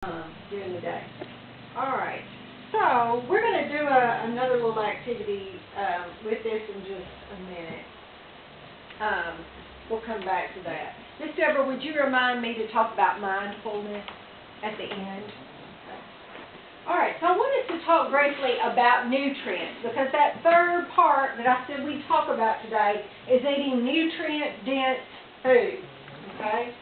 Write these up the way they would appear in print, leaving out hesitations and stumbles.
during the day. All right, so we're going to do another little activity with this in just a minute. We'll come back to that. Miss Deborah, would you remind me to talk about mindfulness at the end? Okay. All right, so I wanted to talk briefly about nutrients, because that third part that I said we'd talk about today is eating nutrient-dense food, okay?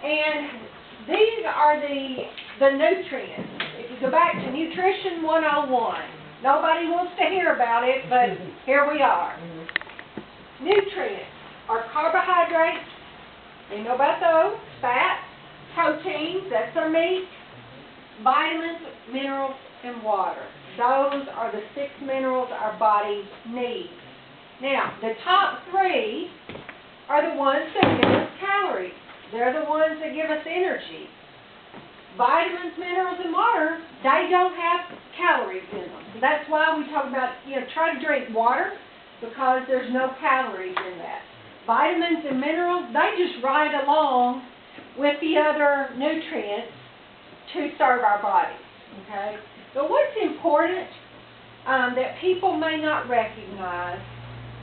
And these are the nutrients. If you go back to Nutrition 101, nobody wants to hear about it, but here we are. Nutrients are carbohydrates, you know about those, fats, proteins, that's our meat, vitamins, minerals, and water. Those are the 6 minerals our body needs. Now, the top 3 are the ones that give us calories. They're the ones that give us energy. Vitamins, minerals, and water, they don't have calories in them. So that's why we talk about, try to drink water, because there's no calories in that. Vitamins and minerals, they just ride along with the other nutrients to serve our bodies, okay? But what's important that people may not recognize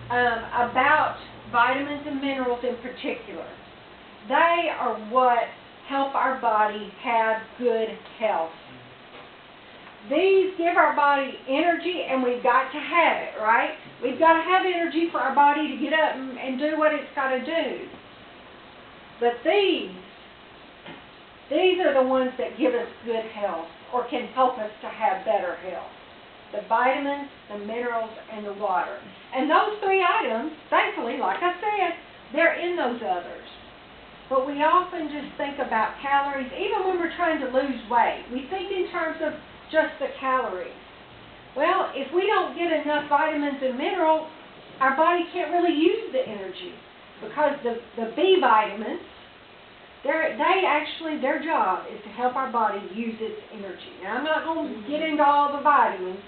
about vitamins and minerals in particular, they are what help our body have good health. These give our body energy, and we've got to have it, right? We've got to have energy for our body to get up and do what it's got to do. But these are the ones that give us good health, or can help us to have better health. The vitamins, the minerals, and the water. And those 3 items, thankfully, like I said, they're in those others. But we often just think about calories, even when we're trying to lose weight. We think in terms of just the calories. Well, if we don't get enough vitamins and minerals, our body can't really use the energy, because the B vitamins, their job is to help our body use its energy. Now, I'm not going to get into all the vitamins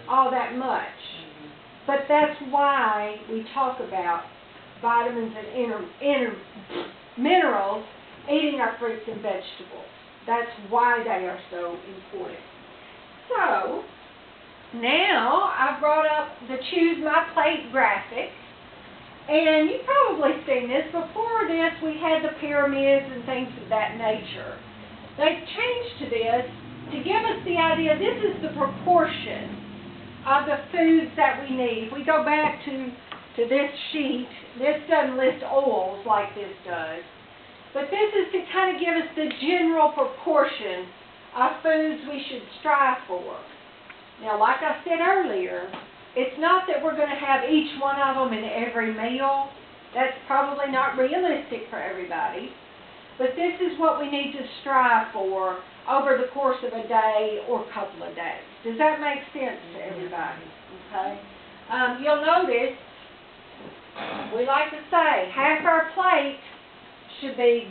all that much, but that's why we talk about vitamins and minerals, eating our fruits and vegetables. That's why they are so important. So, now I've brought up the Choose My Plate graphic. And you've probably seen this. Before this, we had the pyramids and things of that nature. They've changed to this to give us the idea this is the proportion of the foods that we need. If we go back to this sheet, this doesn't list oils like this does. But this is to kind of give us the general proportion of foods we should strive for. Now, like I said earlier, it's not that we're going to have each one of them in every meal. That's probably not realistic for everybody. But this is what we need to strive for over the course of a day or couple of days. Does that make sense to everybody? Okay. You'll notice, we like to say, half our plate should be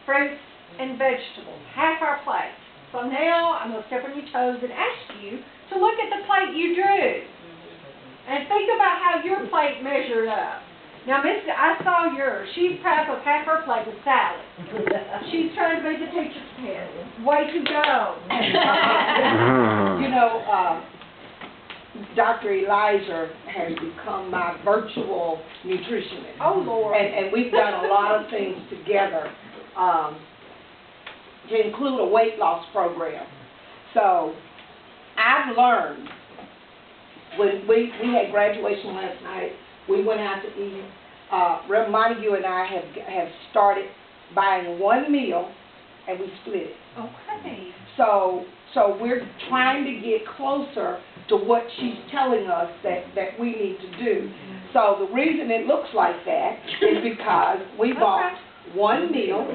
fruits and vegetables. Half our plate. So now I'm going to step on your toes and ask you to look at the plate you drew. And think about how your plate measured up. Now, I saw yours. She's proud of half her plate with salad. She's trying to be the teacher's pet. Way to go. Dr. Elijah has become my virtual nutritionist. Oh, Lord. And we've done a lot of things together to include a weight loss program. So I've learned, when we had graduation last night, we went out to eat. Reverend Montague and I have started buying one meal, and we split it. Okay. So we're trying to get closer to what she's telling us that we need to do. So the reason it looks like that is because we bought one meal,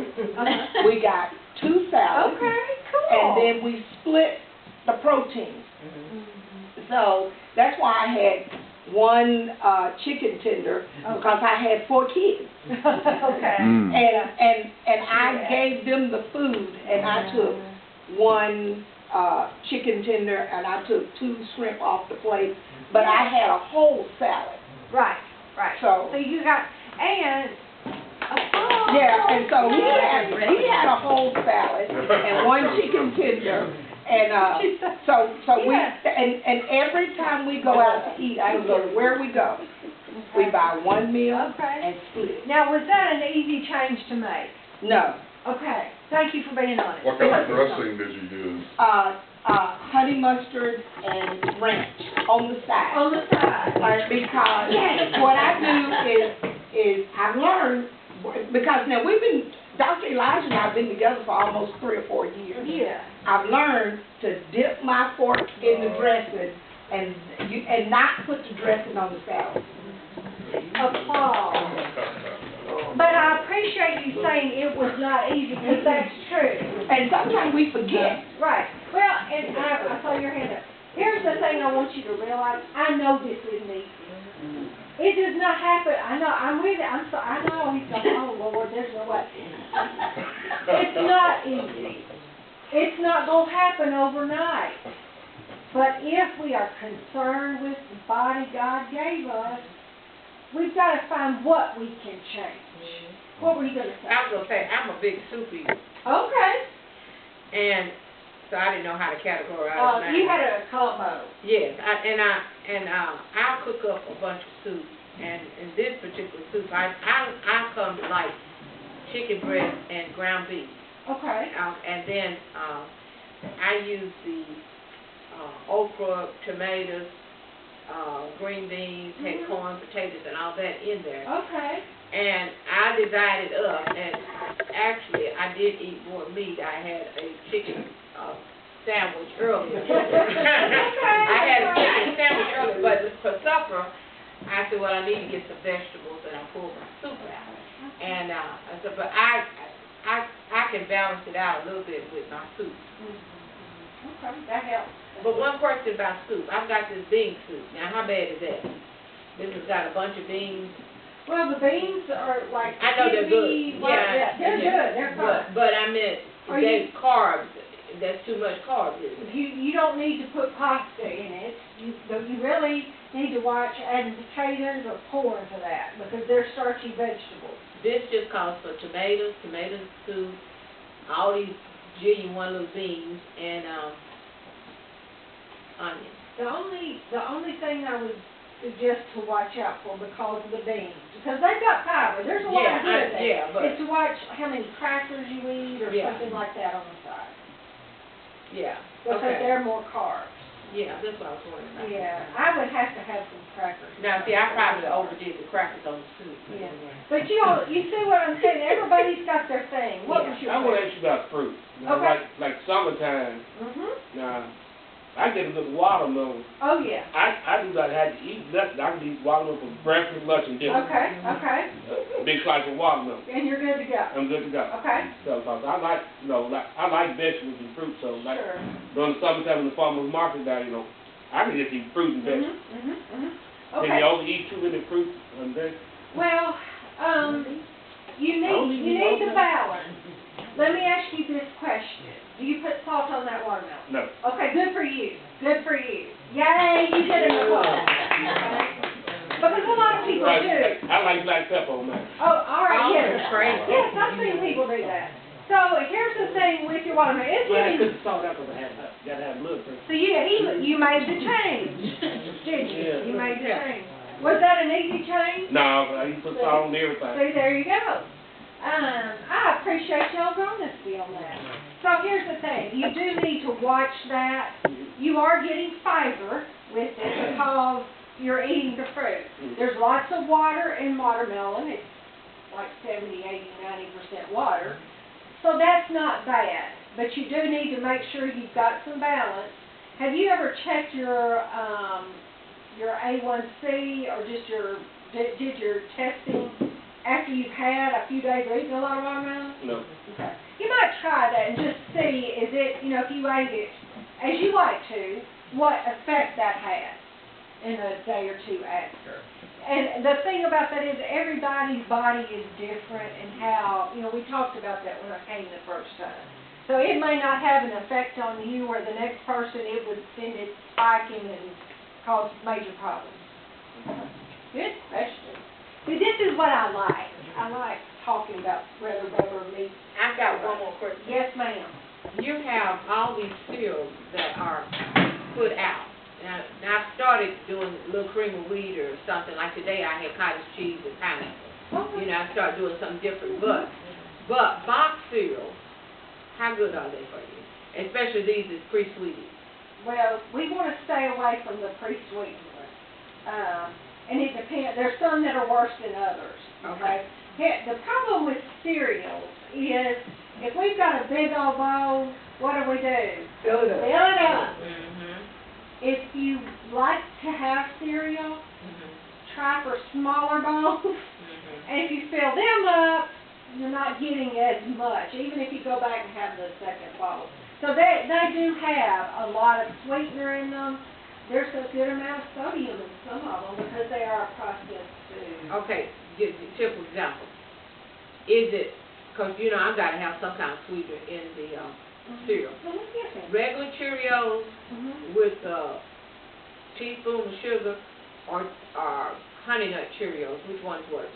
we got 2 salads, and then we split the proteins. So that's why I had one chicken tender, because I had 4 kids. Okay. And I gave them the food, and I took 1 chicken tender, and I took 2 shrimp off the plate, but I had a whole salad. Right. So you got, and Yeah, and so he had a whole salad and one chicken tender, and, so we, and every time we go out to eat, I don't know where we go, we buy one meal Okay. and split. Now, was that an easy change to make? No, Okay, thank you for being honest. What kind of dressing did you use? honey mustard and ranch on the side. On the side. Because what I do is I've learned, because now Dr. Elijah and I have been together for almost 3 or 4 years. Yeah. I've learned to dip my fork in the dressing and not put the dressing on the salad. Applause. But I appreciate you saying it was not easy, because that's true. And sometimes we forget. Right. Well, and I saw your hand up. Here's the thing I want you to realize. I know this isn't easy. It does not happen. I know. I'm with it. I know. He's going, oh, Lord, there's no way. It's not easy. It's not going to happen overnight. But if we are concerned with the body God gave us, we've got to find what we can change. What were you going to say? I was going to say, I'm a big soup eater, Okay. and so I didn't know how to categorize mine. You had a combo. Yes, I'll cook up a bunch of soup, and in this particular soup, I come to like chicken breast and ground beef, Okay. and then I use the okra, tomatoes, green beans, had corn, potatoes, and all that in there. Okay. And I divided up, and actually I did eat more meat. I had a chicken sandwich earlier. I had a chicken sandwich earlier, but for supper, I said, well, I need to get some vegetables, and I pulled my soup out. And I said, but I can balance it out a little bit with my soup. Okay, that helps. But one question about soup. I've got this bean soup. Now, how bad is that? This has got a bunch of beans. Well, the beans are like I know they're good. kidney, they're good. They're good. But I meant they carbs. That's too much carbs. Isn't it? You don't need to put pasta in it. You really need to watch adding potatoes or corn to that, because they're starchy vegetables. This just calls for tomatoes, tomato soup, all these jillion-one little beans, and onions. The only thing I would suggest to watch out for, because of the beans, because they've got fiber. There's a lot of good there. Is to watch how many crackers you eat or something like that on the side. Yeah. Because they're more carbs. Yeah, that's what I was wondering about. Yeah, I would have to have some crackers. Now, see, I probably overdid the crackers on the soup. Yeah. But you see what I'm saying? Everybody's got their thing. What was your I want to ask you about fruit. Now, Okay. like summertime, Mm-hmm. now, I get a good watermelon. Oh, yeah. I do not have to eat nothing. I can eat watermelon for breakfast, lunch, and dinner. Okay, okay. A big slice of watermelon. And you're good to go. I'm good to go. Okay. So, I like, I like vegetables and fruit. So, like Sure. during the summertime in the farmer's market, I can just eat fruit and vegetables. Okay. Can you only eat too many fruits and vegetables? Well, you need the balance. Let me ask you this question. Do you put salt on that watermelon? No. Okay, good for you. Good for you. Yay, you did it well. Because a lot of people do. I like black pepper on mine. Oh, all right, Oh, yes. that's crazy. Yes, I've seen people do that. So here's the thing with your watermelon. It's Well, I getting, put the salt out because I got to have blood pressure. so you made the change, did you? Yeah. You made the change. Was that an easy change? No, you put salt on everything. See, there you go. I appreciate y'all's honesty on that. So here's the thing, you do need to watch that. You are getting fiber with it because you're eating the fruit. There's lots of water in watermelon. It's like 70, 80, 90% water. So that's not bad, but you do need to make sure you've got some balance. Have you ever checked your A1C or just did your testing after you've had a few days of eating a lot of watermelon? No. Okay. You might try that and just see, is it, if you ate it as you like to, what effect that has in a day or two after. And the thing about that is everybody's body is different, and how, we talked about that when I came the first time. So it may not have an effect on you, or the next person it would send it spiking and cause major problems. Good question. See, this is what I like. I like talking about rather rubber meat. I've got one more question. Yes, ma'am. You have all these cereals that are put out. Now I've started doing a little cream of wheat or something, like today I had cottage cheese and pineapple. You know, I started doing something different, but box cereals, how good are they for you? Especially these that's pre-sweetened. Well, we want to stay away from the pre-sweetened ones. And it depends, there's some that are worse than others, okay? Yeah, the problem with cereals is, if we've got a big old bowl, what do? Fill it up. Fill it up. Mm-hmm. If you like to have cereal, Mm-hmm. try for smaller bowls. Mm-hmm. And if you fill them up, you're not getting as much, even if you go back and have the second bowl. So they do have a lot of sweetener in them. There's a good amount of sodium in some of them because they are processed food. Okay, give a typical example. Is it, because you know I've got to have some kind of sweetener in the cereal. Yes, ma'am. Regular Cheerios with a teaspoon of sugar or Honey Nut Cheerios, which one's worse?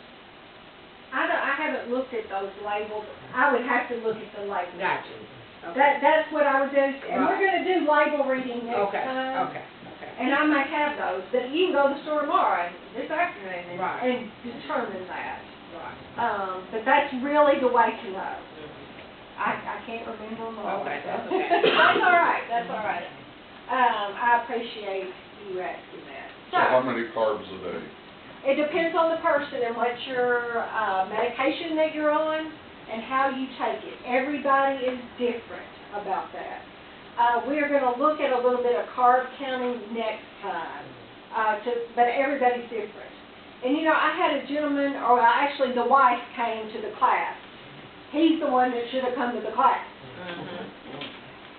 I haven't looked at those labels. I would have to look at the labels. Gotcha. Okay. That's what I would do, and we're gonna do label reading next time. Okay. And I may have those, but you can go to the store tomorrow, this afternoon, Right. and determine that. Right. But that's really the way to know. I can't remember them all. Okay, that's so. okay. That's all right, that's all right. I appreciate you asking that. So how many carbs a day? It depends on the person and what your medication that you're on and how you take it. Everybody is different about that. We are going to look at a little bit of carb counting next time, but everybody's different. And you know, I had a gentleman, or actually the wife came to the class. He's the one that should have come to the class.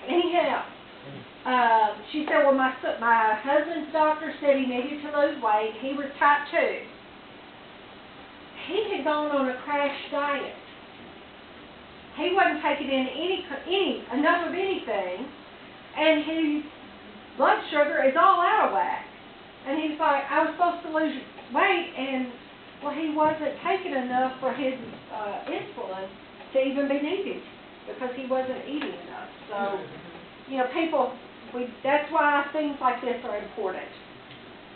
Anyhow, she said, well, my husband's doctor said he needed to lose weight. He was type 2. He had gone on a crash diet. He wasn't taking in enough of anything, and his blood sugar is all out of whack. And he's like, I was supposed to lose weight, and well, he wasn't taking enough for his insulin to even be needed because he wasn't eating enough. So, you know, people, that's why things like this are important,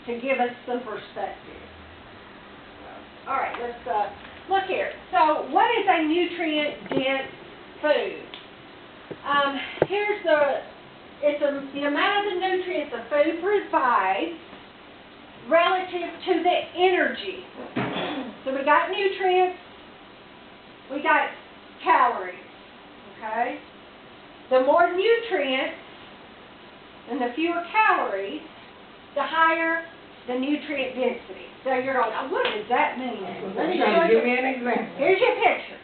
to give us some perspective. All right, let's look here. So, what is a nutrient-dense food? Here's the amount of the nutrients the food provides relative to the energy. So we got nutrients, we got calories, okay? The more nutrients and the fewer calories, the higher the nutrient density. So you're going, oh, what does that mean? Let me show you. Give me an example. Here's your picture.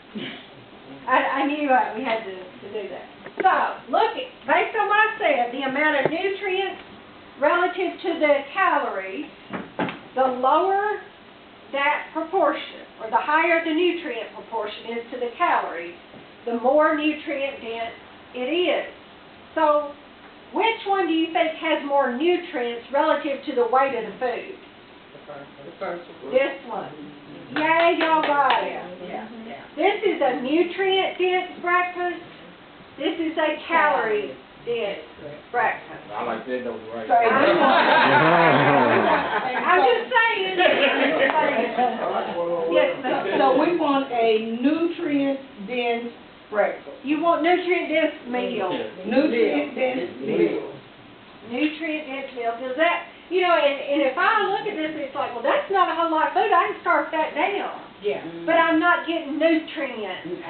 I knew we had to do that. So, look, based on what I said, the amount of nutrients relative to the calories, the lower that proportion, or the higher the nutrient proportion is to the calories, the more nutrient dense it is. So, which one do you think has more nutrients relative to the weight of the food? The first one. This one. Yay, y'all got it. Yeah. This is a nutrient-dense breakfast. This is a calorie-dense breakfast. I like that, though, right? I'm just saying. Yes, ma'am. So we want a nutrient-dense breakfast. You want nutrient-dense meal. Nutrient-dense meal. Nutrient-dense meal. Does that, you know, and if I look at this, it's like, well, that's not a whole lot of food. I can starve that down. Yeah. But I'm not getting nutrients.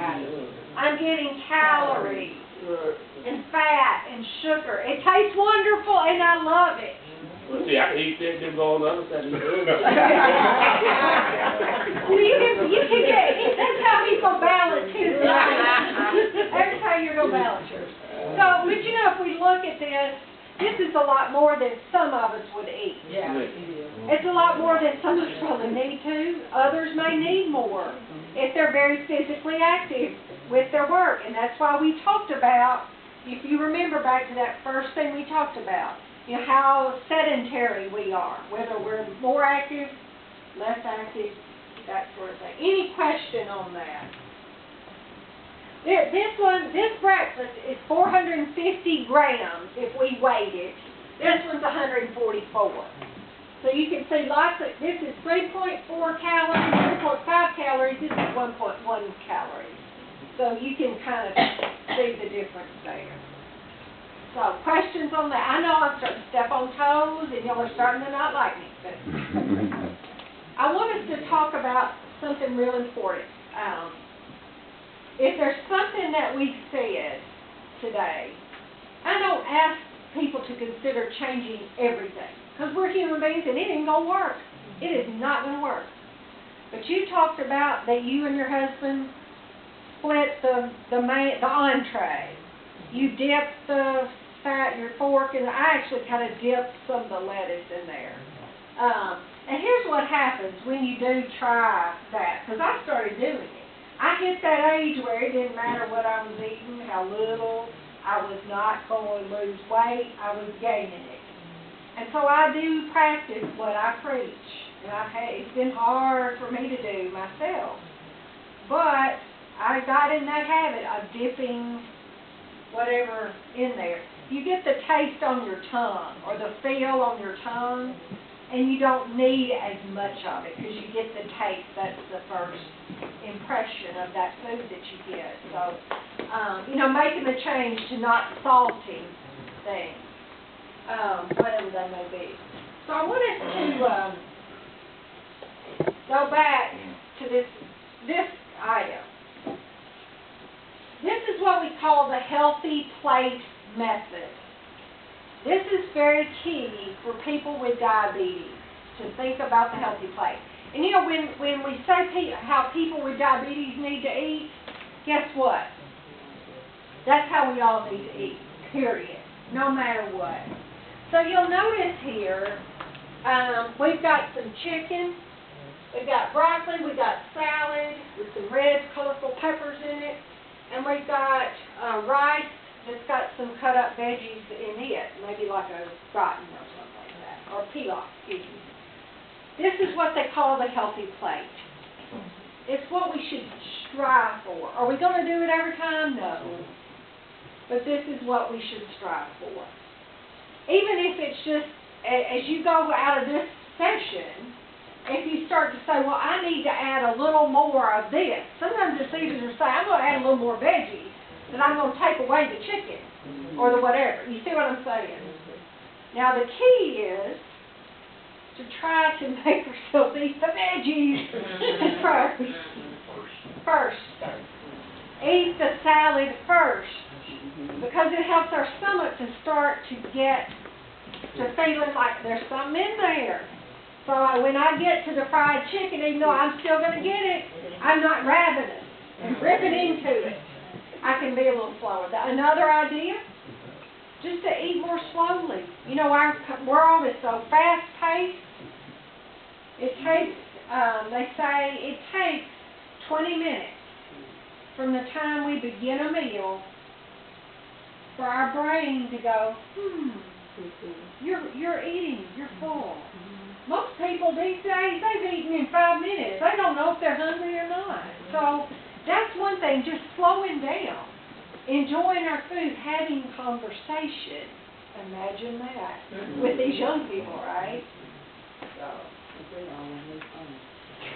I'm getting calories and fat and sugar. It tastes wonderful, and I love it. Well, see, I can eat that, then go on the other side of the room. Well, you can get, that's how people balance his life. That's how you're going to balance yours. So, but you know, if we look at this is a lot more than some of us would eat. Yeah. It's a lot more than some of us probably need to. Others may need more if they're very physically active with their work. And that's why we talked about, if you remember back to that first thing we talked about, you know, how sedentary we are, whether we're more active, less active. that sort of thing. Any question on that? This breakfast is 450 grams if we weighed it. This one's 144. So you can see lots of, this is 3.4 calories, 3.5 calories, this is 1.1 calories. So you can kind of see the difference there. So questions on that? I know I'm starting to step on toes and y'all are starting to not like me, but I want us to talk about something real important. If there's something that we've said today, I don't ask people to consider changing everything, because we're human beings and it ain't going to work. It is not going to work. But you talked about that you and your husband split the entree. You dipped your fork, and I actually kind of dipped some of the lettuce in there. And here's what happens when you do try that, because I started doing it. I hit that age where it didn't matter what I was eating, how little, I was not going to lose weight, I was gaining it. And so I do practice what I preach. And it's been hard for me to do myself. But I got in that habit of dipping whatever in there. You get the taste on your tongue, or the feel on your tongue, and you don't need as much of it because you get the taste. That's the first impression of that food that you get. So, making the change to not salting things, whatever they may be. So I want us to go back to this item. This is what we call the healthy plate method. This is very key for people with diabetes, to think about the healthy plate. And when we say how people with diabetes need to eat, guess what? That's how we all need to eat, period, no matter what. So you'll notice here, we've got some chicken, we've got broccoli, we've got salad with some red, colorful peppers in it, and we've got rice that's got some cut up veggies in it, maybe like a gratin or something like that, or pilaf, excuse me. This is what they call the healthy plate. It's what we should strive for. Are we going to do it every time? No. But this is what we should strive for. Even if it's just, as you go out of this session, if you start to say, well, I need to add a little more of this. Sometimes it's easier to say, I'm going to add a little more veggies, then I'm going to take away the chicken or the whatever. You see what I'm saying? Now the key is to try to make yourself eat the veggies first. Eat the salad first, because it helps our stomach to start to get to feeling like there's something in there. So when I get to the fried chicken, even though I'm still going to get it, I'm not ravenous and ripping into it. I can be a little slower. Another idea, just to eat more slowly. Our world is so fast-paced. It takes, they say, it takes 20 minutes from the time we begin a meal for our brain to go, you're eating, you're full. Most people these days, they've eaten in 5 minutes. They don't know if they're hungry or not. So that's one thing, just slowing down, enjoying our food, having conversation. Imagine that with these young people, right? So,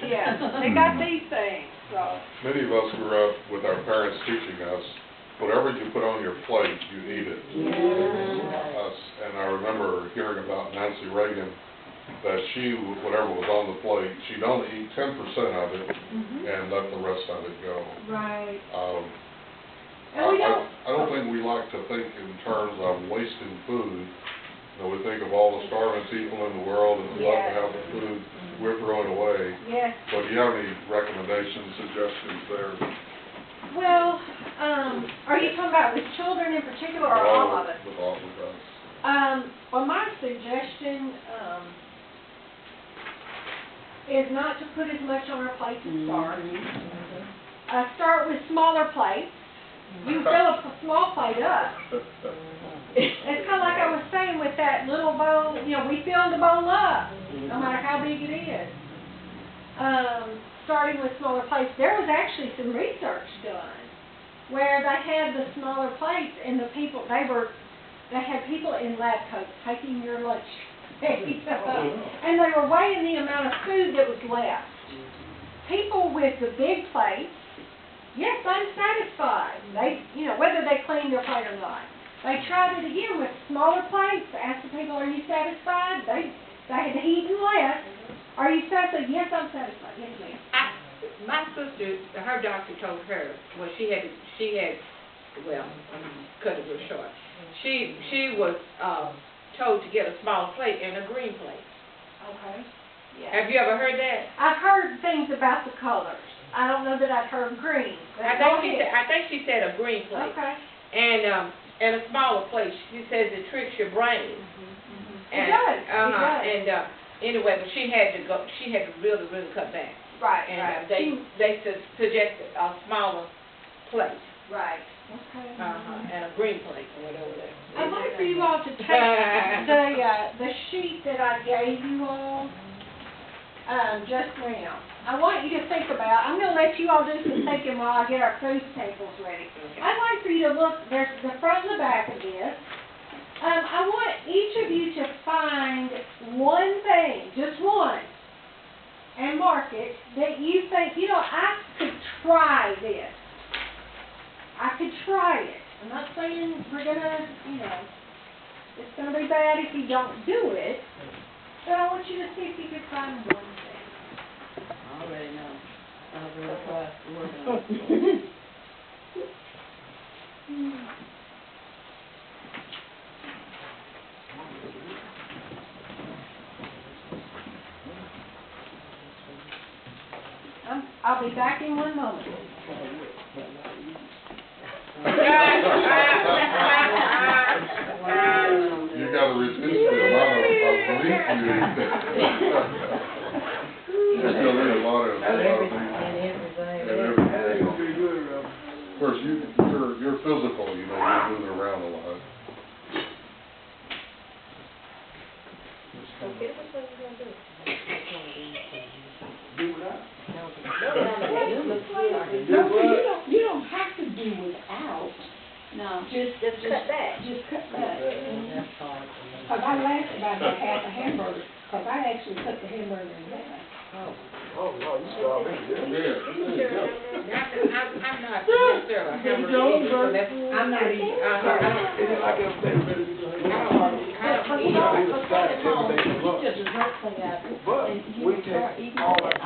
yeah, they got these things. So Many of us grew up with our parents teaching us, whatever you put on your plate, you eat it. And I remember hearing about Nancy Reagan, that she, whatever was on the plate, she'd only eat 10% of it and let the rest of it go. right. I don't think we like to think in terms of wasting food. We think of all the starving people in the world and we love to have the food we're throwing away. Yes. But do you have any recommendations, suggestions there? Well, are you talking about with children in particular, or all of it? With all of us. Well, my suggestion is not to put as much on our plate to start. Start with smaller plates. You fill a small plate up. It's kind of like I was saying with that little bowl. We fill the bowl up, no matter how big it is. starting with smaller plates, there was actually some research done where they had the smaller plates and the people, they had people in lab coats taking your lunch. And they were weighing the amount of food that was left. People with the big plates, yes, unsatisfied. They, whether they cleaned their plate or not. They tried it again with smaller plates, asked the people, are you satisfied? They had eaten less. Are you satisfied? Yes, I'm satisfied. Yes, ma'am. My sister, her doctor told her, well, she had, well, I'm cut it real short. She was, told to get a small plate and a green plate. Okay. Yeah. Have you ever heard that? I've heard things about the colors. I don't know that I've heard green. But I think she said a green plate. Okay. And a smaller plate. She says it tricks your brain. It does. It does. And anyway, but she had to really cut back. Right. And right. they suggested a smaller plate. Right. Okay. And a green plate or whatever that. I'd like for you all to take the sheet that I gave you all just now. I want you to think about, I'm going to let you all do some thinking while I get our food tables ready. I'd like for you to look, there's the front and the back of this. I want each of you to find one thing, just one, and mark it, that you think, I could try this. I could try it. I'm not saying we're gonna, it's gonna be bad if you don't do it, but I want you to see if you can find one thing. I already know. I've really tried to work on it. I'll be back in one moment. You gotta reduce the amount of meat you eat. There's still a lot of Of course, you're physical, you're moving around a lot. You don't have to do without. No. Just cut back. Just cut back. Because I laughed about that half a hamburger, because I actually cut the hamburger in half. Oh, no, you saw me, yeah. I'm not sure. I'm not even. Is it like a thing, but it's But you don't, but at home, you just drink thing out. But we take all our